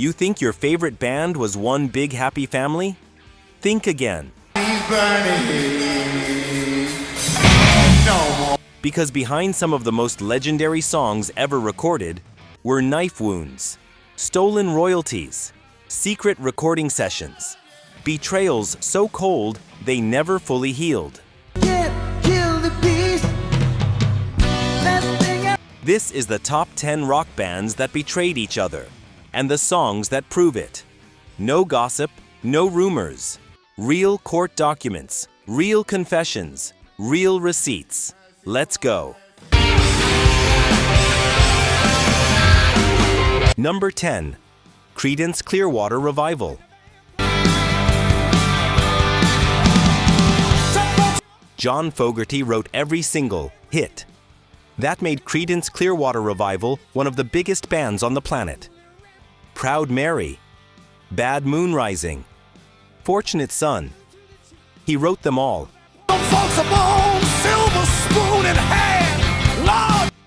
You think your favorite band was one big happy family? Think again. Because behind some of the most legendary songs ever recorded were knife wounds, stolen royalties, secret recording sessions, betrayals so cold they never fully healed. This is the top 10 rock bands that betrayed each other, and the songs that prove it. No gossip, no rumors. Real court documents, real confessions, real receipts. Let's go. Number 10. Creedence Clearwater Revival. John Fogerty wrote every single hit. That made Creedence Clearwater Revival one of the biggest bands on the planet. Proud Mary, Bad Moon Rising, Fortunate Son. He wrote them all.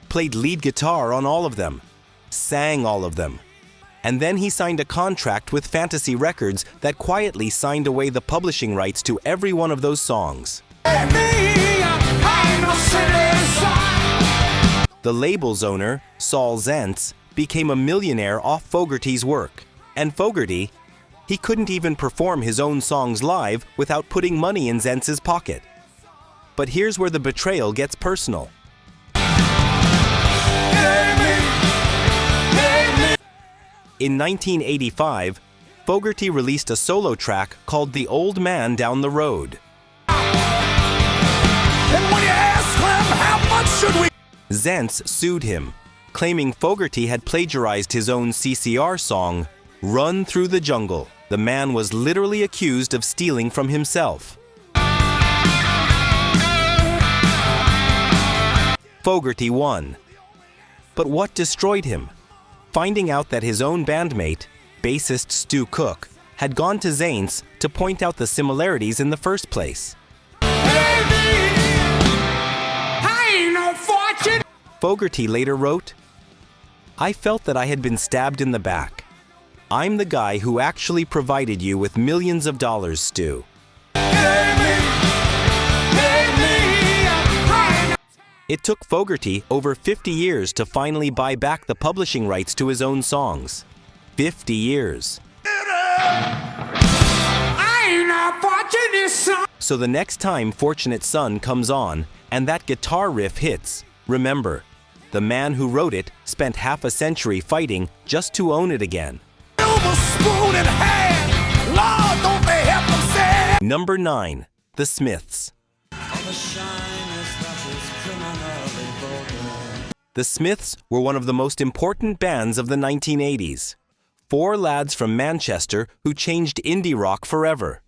Played lead guitar on all of them, sang all of them. And then he signed a contract with Fantasy Records that quietly signed away the publishing rights to every one of those songs. The label's owner, Saul Zaentz, became a millionaire off Fogerty's work. And Fogerty, he couldn't even perform his own songs live without putting money in Zaentz's pocket. But here's where the betrayal gets personal. In 1985, Fogerty released a solo track called The Old Man Down the Road. And when you ask him how much should we... Zaentz sued him, claiming Fogerty had plagiarized his own CCR song, Run Through the Jungle. The man was literally accused of stealing from himself. Fogerty won. But what destroyed him? Finding out that his own bandmate, bassist Stu Cook, had gone to Zaentz to point out the similarities in the first place. Fogerty later wrote, I felt that I had been stabbed in the back. I'm the guy who actually provided you with millions of dollars, Stu. It took Fogerty over 50 years to finally buy back the publishing rights to his own songs. 50 years. So the next time Fortunate Son comes on and that guitar riff hits, remember, the man who wrote it spent half a century fighting just to own it again. Number 9. The Smiths. The Smiths were one of the most important bands of the 1980s. 4 lads from Manchester who changed indie rock forever.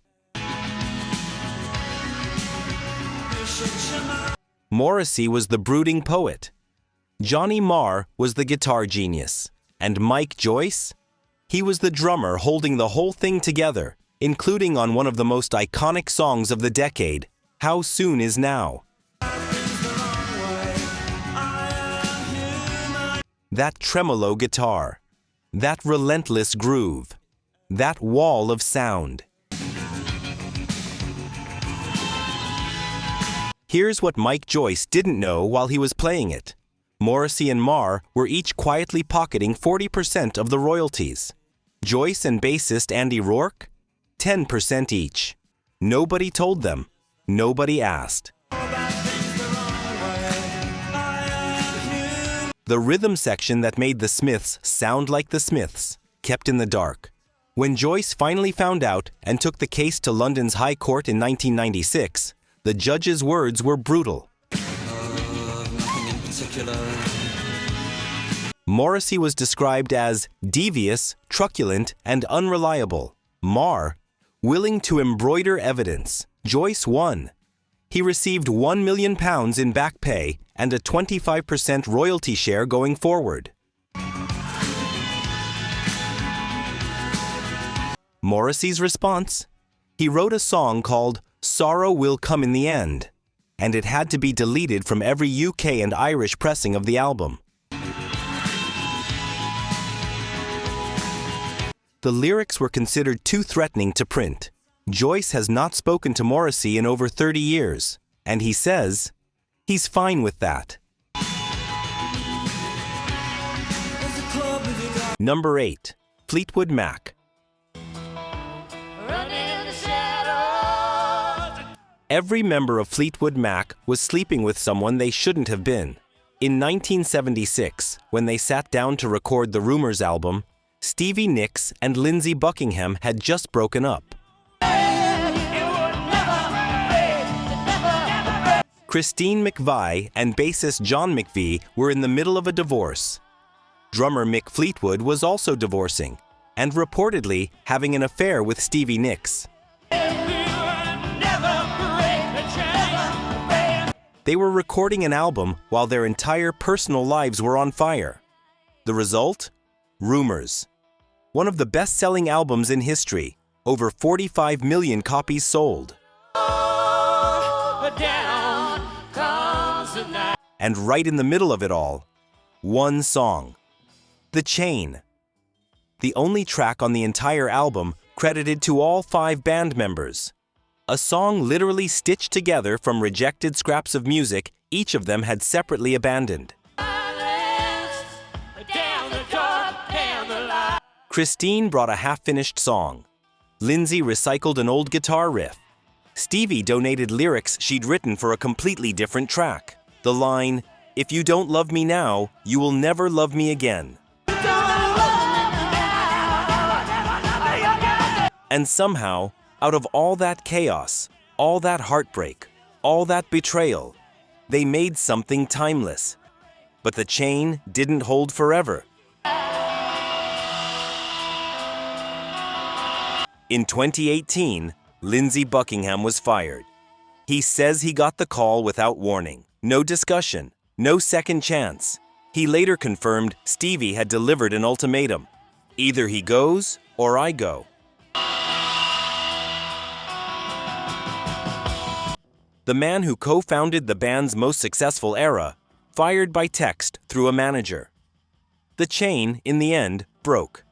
Morrissey was the brooding poet. Johnny Marr was the guitar genius. And Mike Joyce? He was the drummer holding the whole thing together, including on one of the most iconic songs of the decade, How Soon Is Now. That tremolo guitar, that relentless groove, that wall of sound. Here's what Mike Joyce didn't know while he was playing it. Morrissey and Marr were each quietly pocketing 40% of the royalties. Joyce and bassist Andy Rourke, 10% each. Nobody told them. Nobody asked. The rhythm section that made the Smiths sound like the Smiths, kept in the dark. When Joyce finally found out and took the case to London's High Court in 1996, the judge's words were brutal. Morrissey was described as devious, truculent, and unreliable. Marr, willing to embroider evidence. Joyce won. He received £1 million in back pay and a 25% royalty share going forward. Morrissey's response? He wrote a song called Sorrow Will Come in the End, and it had to be deleted from every UK and Irish pressing of the album. The lyrics were considered too threatening to print. Joyce has not spoken to Morrissey in over 30 years, and he says he's fine with that. Number 8. Fleetwood Mac. Every member of Fleetwood Mac was sleeping with someone they shouldn't have been. In 1976, when they sat down to record the Rumours album, Stevie Nicks and Lindsey Buckingham had just broken up. Christine McVie and bassist John McVie were in the middle of a divorce. Drummer Mick Fleetwood was also divorcing, and reportedly having an affair with Stevie Nicks. They were recording an album while their entire personal lives were on fire. The result? Rumours. One of the best-selling albums in history. Over 45 million copies sold. And right in the middle of it all, one song. The Chain. The only track on the entire album credited to all 5 band members. A song literally stitched together from rejected scraps of music each of them had separately abandoned. Christine brought a half-finished song. Lindsey recycled an old guitar riff. Stevie donated lyrics she'd written for a completely different track. The line, "If you don't love me now, you will never love me again." And somehow, out of all that chaos, all that heartbreak, all that betrayal, they made something timeless. But the chain didn't hold forever. In 2018, Lindsey Buckingham was fired. He says he got the call without warning. No discussion, no second chance. He later confirmed Stevie had delivered an ultimatum. Either he goes or I go. The man who co-founded the band's most successful era, fired by text through a manager. The chain, in the end, broke.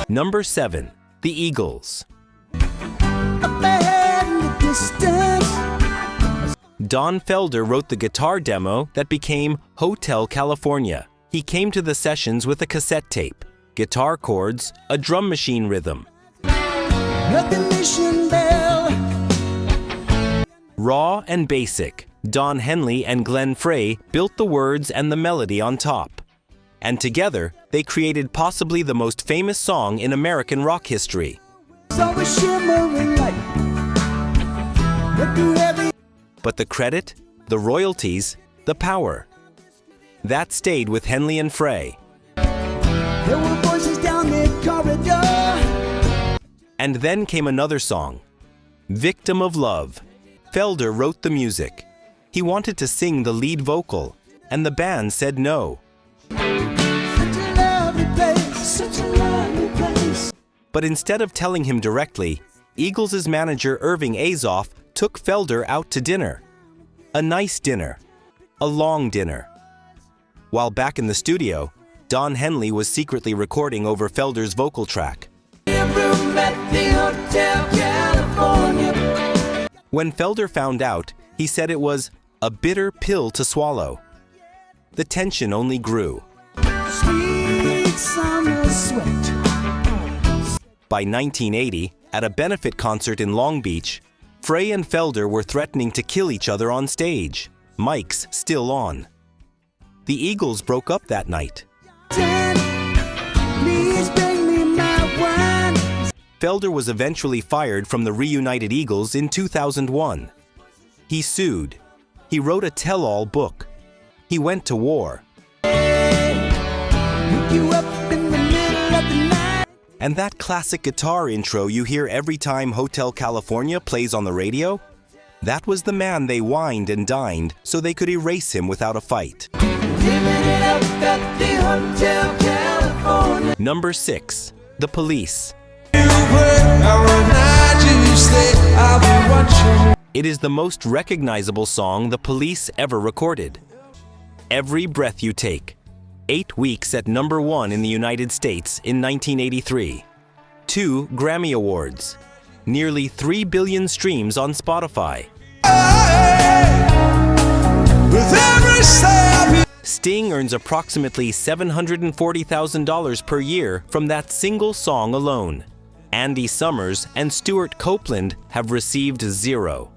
Number 7. The Eagles. Don Felder wrote the guitar demo that became Hotel California. He came to the sessions with a cassette tape, guitar chords, a drum machine rhythm. Raw and basic, Don Henley and Glenn Frey built the words and the melody on top. And together, they created possibly the most famous song in American rock history. But the credit, the royalties, the power, that stayed with Henley and Frey. There were voices down the corridor. And then came another song, Victim of Love. Felder wrote the music. He wanted to sing the lead vocal, and the band said no. But instead of telling him directly, Eagles' manager Irving Azoff took Felder out to dinner. A nice dinner. A long dinner. While back in the studio, Don Henley was secretly recording over Felder's vocal track. When Felder found out, he said it was a bitter pill to swallow. The tension only grew. Sweet summer sweat. By 1980, at a benefit concert in Long Beach, Frey and Felder were threatening to kill each other on stage, mics still on. The Eagles broke up that night. Felder was eventually fired from the reunited Eagles in 2001. He sued. He wrote a tell-all book. He went to war. And that classic guitar intro you hear every time Hotel California plays on the radio? That was the man they wined and dined so they could erase him without a fight. Number 6. The Police. It is the most recognizable song the Police ever recorded. Every breath you take, 8 weeks at #1 in the United States in 1983. 2 Grammy Awards. Nearly 3 billion streams on Spotify. Sting earns approximately $740,000 per year from that single song alone. Andy Summers and Stewart Copeland have received 0.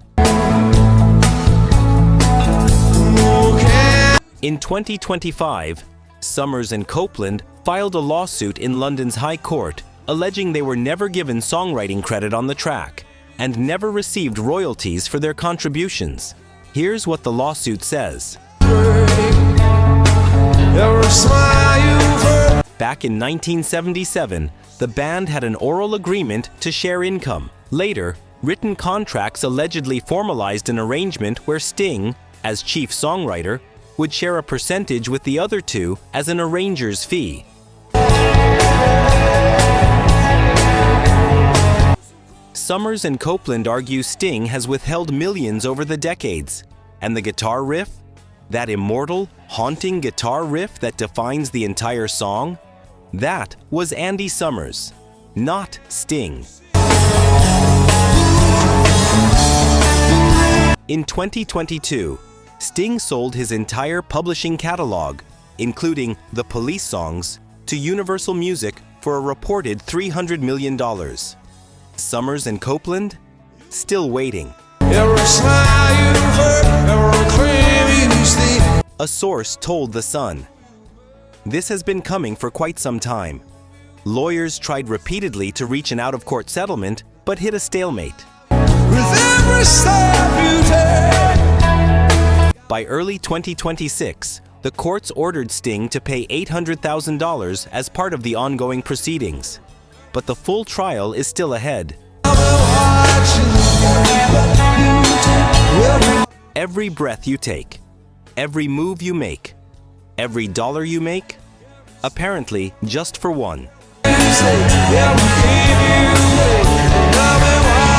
In 2025, Summers and Copeland filed a lawsuit in London's High Court alleging they were never given songwriting credit on the track and never received royalties for their contributions. Here's what the lawsuit says. Back in 1977, the band had an oral agreement to share income. Later, written contracts allegedly formalized an arrangement where Sting, as chief songwriter, would share a percentage with the other two as an arranger's fee. Summers and Copeland argue Sting has withheld millions over the decades. And the guitar riff? That immortal, haunting guitar riff that defines the entire song? That was Andy Summers, not Sting. In 2022, Sting sold his entire publishing catalog, including the Police songs, to Universal Music for a reported $300 million. Summers and Copeland? Still waiting. A source told The Sun. This has been coming for quite some time. Lawyers tried repeatedly to reach an out-of-court settlement, but hit a stalemate. By early 2026, the courts ordered Sting to pay $800,000 as part of the ongoing proceedings. But the full trial is still ahead. Every breath you take, every move you make, every dollar you make, apparently just for one.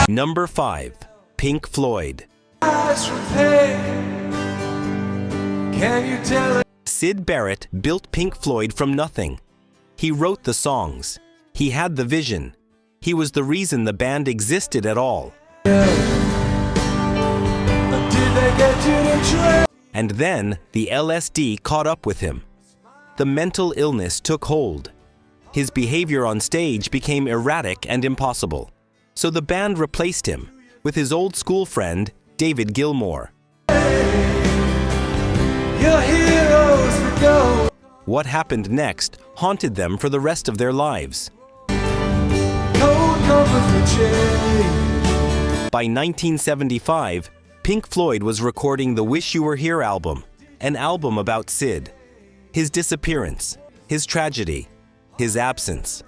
Number 5. Pink Floyd. Syd Barrett built Pink Floyd from nothing. He wrote the songs. He had the vision. He was the reason the band existed at all. And then the LSD caught up with him. The mental illness took hold. His behavior on stage became erratic and impossible. So the band replaced him with his old school friend, David Gilmour. What happened next haunted them for the rest of their lives. By 1975, Pink Floyd was recording the Wish You Were Here album, an album about Syd, his disappearance, his tragedy, his absence.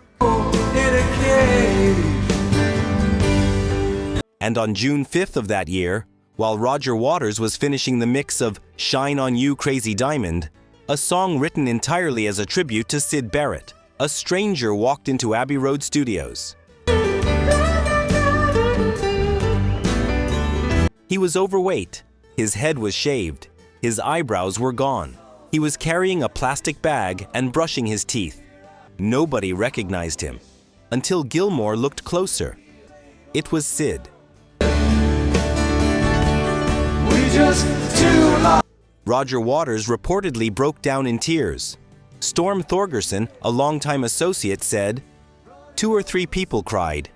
And on June 5th of that year, while Roger Waters was finishing the mix of Shine On You Crazy Diamond, a song written entirely as a tribute to Syd Barrett, a stranger walked into Abbey Road Studios. He was overweight, his head was shaved, his eyebrows were gone. He was carrying a plastic bag and brushing his teeth. Nobody recognized him, until Gilmour looked closer. It was Syd. Roger Waters reportedly broke down in tears. Storm Thorgerson, a longtime associate, said, 2 or 3 people cried.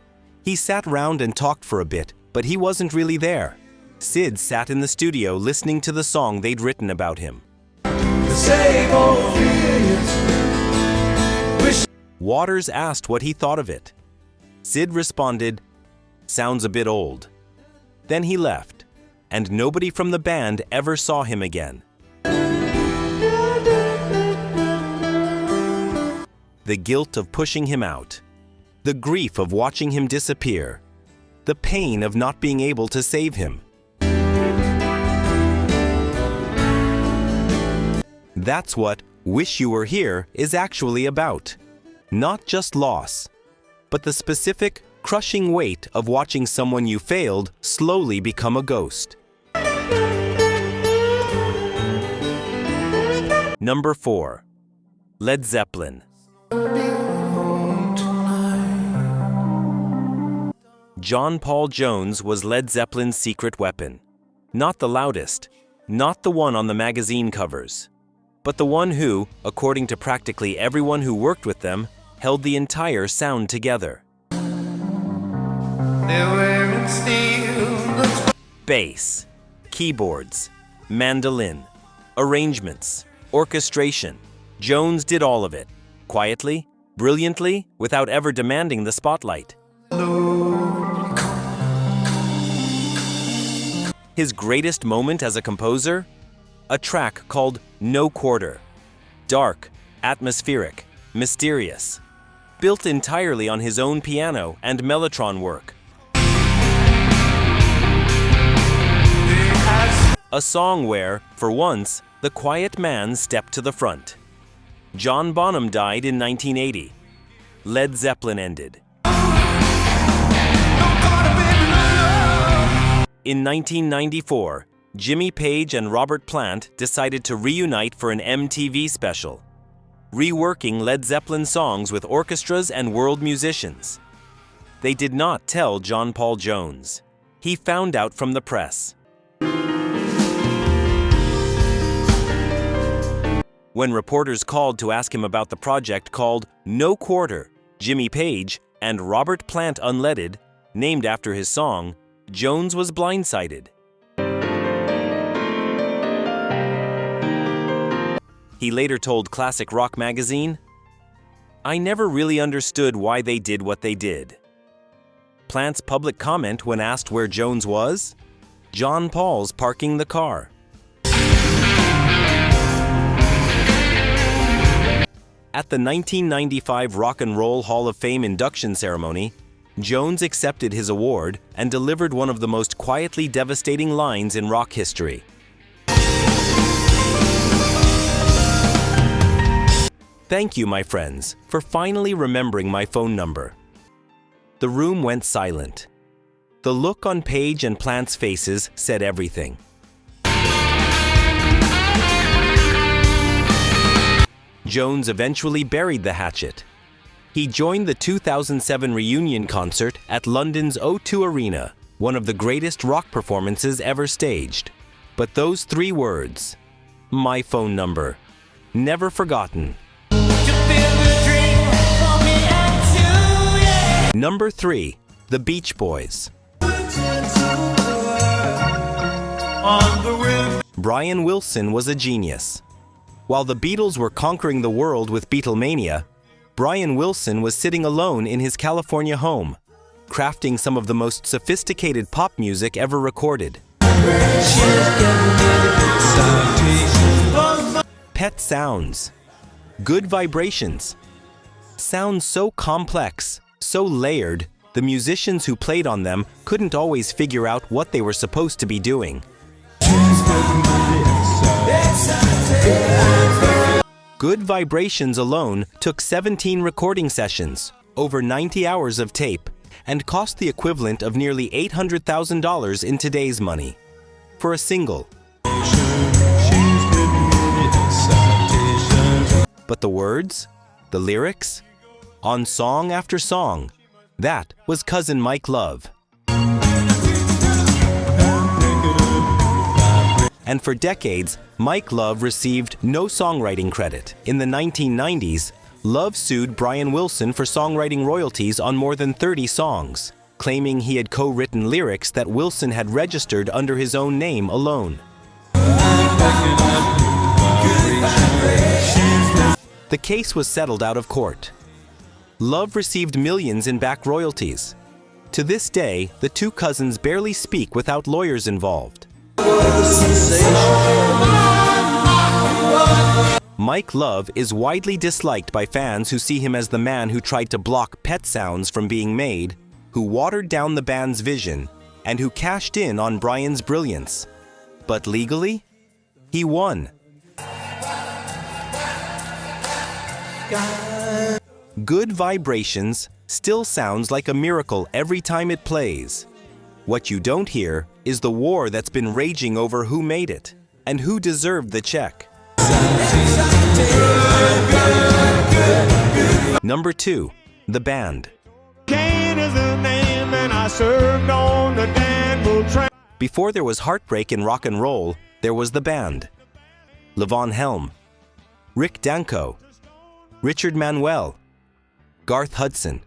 He sat round and talked for a bit, but he wasn't really there. Syd sat in the studio listening to the song they'd written about him. Waters asked what he thought of it. Syd responded, "Sounds a bit old." Then he left, and nobody from the band ever saw him again. The guilt of pushing him out, the grief of watching him disappear, the pain of not being able to save him. That's what Wish You Were Here is actually about. Not just loss, but the specific, crushing weight of watching someone you failed slowly become a ghost. Number 4. Led Zeppelin. John Paul Jones was Led Zeppelin's secret weapon. Not the loudest, not the one on the magazine covers, but the one who, according to practically everyone who worked with them, held the entire sound together. Bass, keyboards, mandolin, arrangements, orchestration. Jones did all of it, quietly, brilliantly, without ever demanding the spotlight. His greatest moment as a composer? A track called No Quarter. Dark, atmospheric, mysterious. Built entirely on his own piano and mellotron work. A song where, for once, the quiet man stepped to the front. John Bonham died in 1980. Led Zeppelin ended. In 1994, Jimmy Page and Robert Plant decided to reunite for an MTV special, reworking Led Zeppelin songs with orchestras and world musicians. They did not tell John Paul Jones. He found out from the press. When reporters called to ask him about the project called No Quarter, Jimmy Page and Robert Plant Unleaded, named after his song, Jones was blindsided. He later told Classic Rock magazine, "I never really understood why they did what they did." Plant's public comment when asked where Jones was? John Paul's parking the car. At the 1995 Rock and Roll Hall of Fame induction ceremony, Jones accepted his award and delivered one of the most quietly devastating lines in rock history. "Thank you, my friends, for finally remembering my phone number." The room went silent. The look on Page and Plant's faces said everything. Jones eventually buried the hatchet. He joined the 2007 reunion concert at London's O2 Arena, one of the greatest rock performances ever staged. But those three words, "my phone number," never forgotten. Number 3, The Beach Boys. Brian Wilson was a genius. While the Beatles were conquering the world with Beatlemania, Brian Wilson was sitting alone in his California home, crafting some of the most sophisticated pop music ever recorded. Pet sounds, good vibrations, sounds so complex, so layered, the musicians who played on them couldn't always figure out what they were supposed to be doing. Good Vibrations alone took 17 recording sessions, over 90 hours of tape, and cost the equivalent of nearly $800,000 in today's money. For a single. But the words? The lyrics? On song after song, that was Cousin Mike Love. And for decades, Mike Love received no songwriting credit. In the 1990s, Love sued Brian Wilson for songwriting royalties on more than 30 songs, claiming he had co-written lyrics that Wilson had registered under his own name alone. The case was settled out of court. Love received millions in back royalties. To this day, the two cousins barely speak without lawyers involved. Mike Love is widely disliked by fans who see him as the man who tried to block Pet Sounds from being made, who watered down the band's vision, and who cashed in on Brian's brilliance. But legally, he won. Good Vibrations still sounds like a miracle every time it plays. What you don't hear is the war that's been raging over who made it and who deserved the check. Number 2. The Band. Kane is the name, and I served on the Danville train. Before there was heartbreak in rock and roll, there was the band. Levon Helm, Rick Danko, Richard Manuel, Garth Hudson,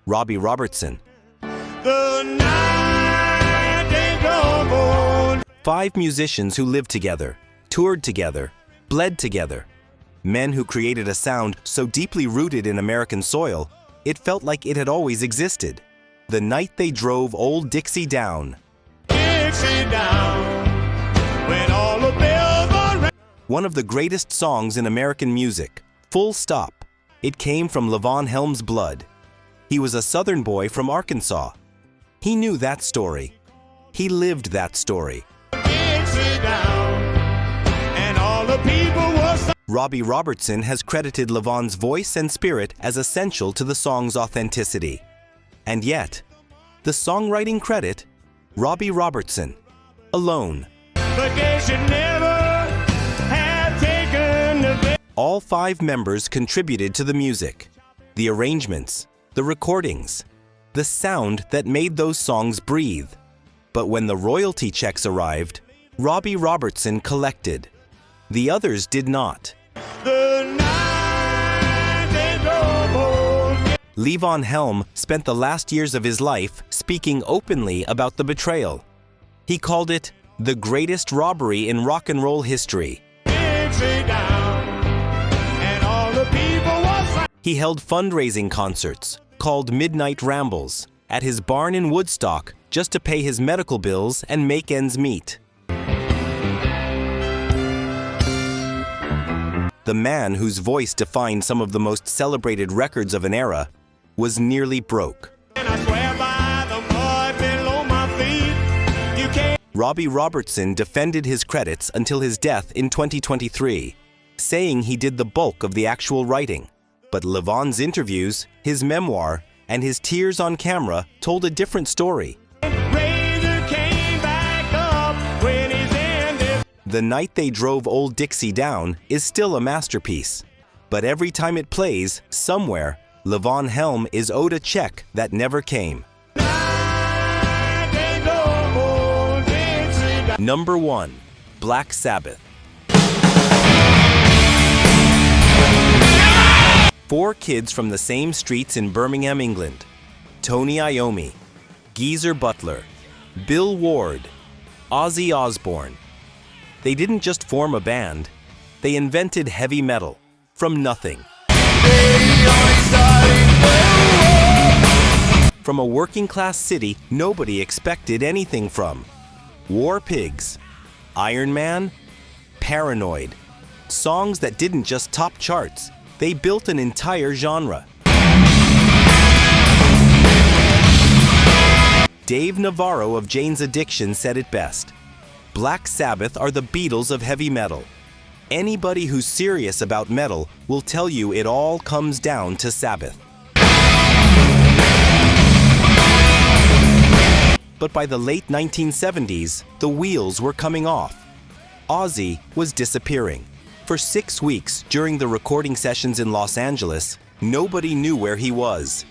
Robbie Robertson. The night they go. 5 musicians who lived together, toured together, bled together. Men who created a sound so deeply rooted in American soil, it felt like it had always existed. The night they drove Old Dixie down. Dixie down, when all the bells are One of the greatest songs in American music, full stop. It came from Levon Helm's blood. He was a Southern boy from Arkansas. He knew that story. He lived that story. Dixie down, and all the people were Robbie Robertson has credited Levon's voice and spirit as essential to the song's authenticity. And yet, the songwriting credit, Robbie Robertson, alone. But they should never have taken the All 5 members contributed to the music, the arrangements, the recordings, the sound that made those songs breathe. But when the royalty checks arrived, Robbie Robertson collected. The others did not. The night they go. Levon Helm spent the last years of his life speaking openly about the betrayal. He called it the greatest robbery in rock and roll history. Dixie down, and all the people was He held fundraising concerts, called Midnight Rambles, at his barn in Woodstock just to pay his medical bills and make ends meet. The man whose voice defined some of the most celebrated records of an era was nearly broke. and I swear by the mud below my feet, you can't. Robbie Robertson defended his credits until his death in 2023, saying he did the bulk of the actual writing. But Levon's interviews, his memoir, and his tears on camera told a different story. Razor came back up when he's in this. The Night They Drove Old Dixie Down is still a masterpiece. But every time it plays, somewhere, Levon Helm is owed a check that never came. Night they go, Dixie down. Number 1. Black Sabbath. 4 kids from the same streets in Birmingham, England. Tony Iommi, Geezer Butler, Bill Ward, Ozzy Osbourne. They didn't just form a band, they invented heavy metal from nothing. From a working-class city nobody expected anything from. War Pigs, Iron Man, Paranoid. Songs that didn't just top charts, they built an entire genre. Dave Navarro of Jane's Addiction said it best. Black Sabbath are the Beatles of heavy metal. Anybody who's serious about metal will tell you it all comes down to Sabbath. But by the late 1970s, the wheels were coming off. Ozzy was disappearing. For 6 weeks during the recording sessions in Los Angeles, nobody knew where he was.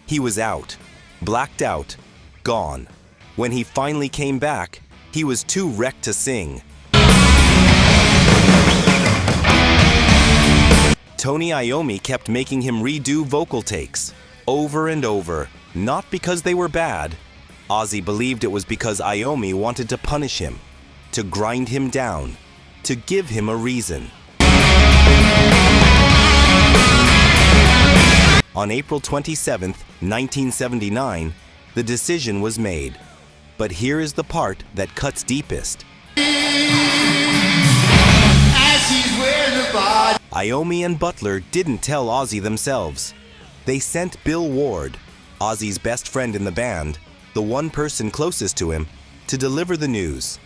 He was out, blacked out, gone. When he finally came back, he was too wrecked to sing. Tony Iommi kept making him redo vocal takes, over and over, not because they were bad. Ozzy believed it was because Iommi wanted to punish him, to grind him down, to give him a reason. On April 27, 1979, the decision was made. But here is the part that cuts deepest. Iommi and Butler didn't tell Ozzy themselves. They sent Bill Ward, Ozzy's best friend in the band, the one person closest to him, to deliver the news.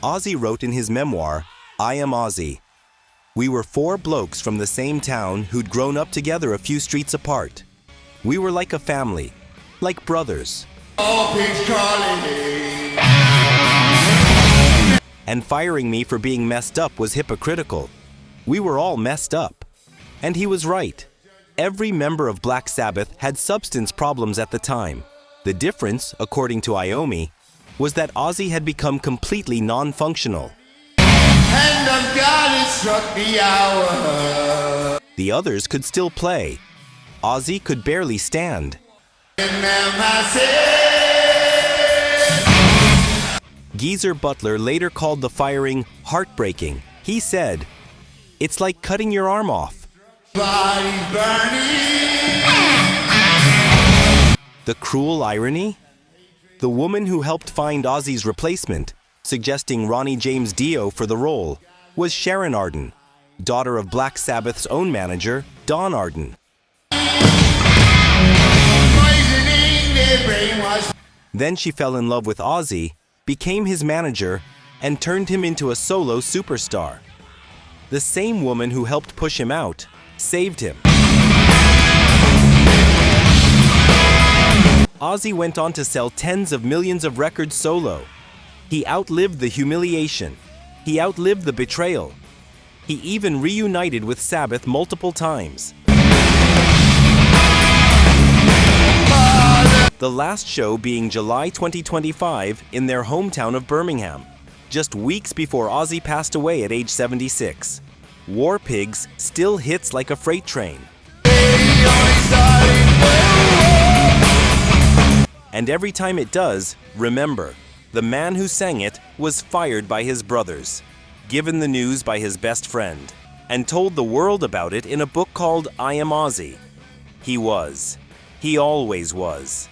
Ozzy wrote in his memoir, "I Am Ozzy. We were 4 blokes from the same town who'd grown up together a few streets apart. We were like a family. like brothers. And firing me for being messed up was hypocritical. We were all messed up. And he was right. Every member of Black Sabbath had substance problems at the time. The difference, according to Iommi, was that Ozzy had become completely non-functional. Hand of God, it struck the hour. The others could still play. Ozzy could barely stand. Geezer Butler later called the firing heartbreaking. He said, "It's like cutting your arm off." Body burning. The cruel irony? The woman who helped find Ozzy's replacement, suggesting Ronnie James Dio for the role, was Sharon Arden, daughter of Black Sabbath's own manager, Don Arden. Then she fell in love with Ozzy, became his manager, and turned him into a solo superstar. The same woman who helped push him out saved him. Ozzy went on to sell tens of millions of records solo. He outlived the humiliation. He outlived the betrayal. He even reunited with Sabbath multiple times. The last show being July 2025 in their hometown of Birmingham, just weeks before Ozzy passed away at age 76. War Pigs still hits like a freight train. And every time it does, remember, the man who sang it was fired by his brothers, given the news by his best friend, and told the world about it in a book called I Am Ozzy. He was. He always was.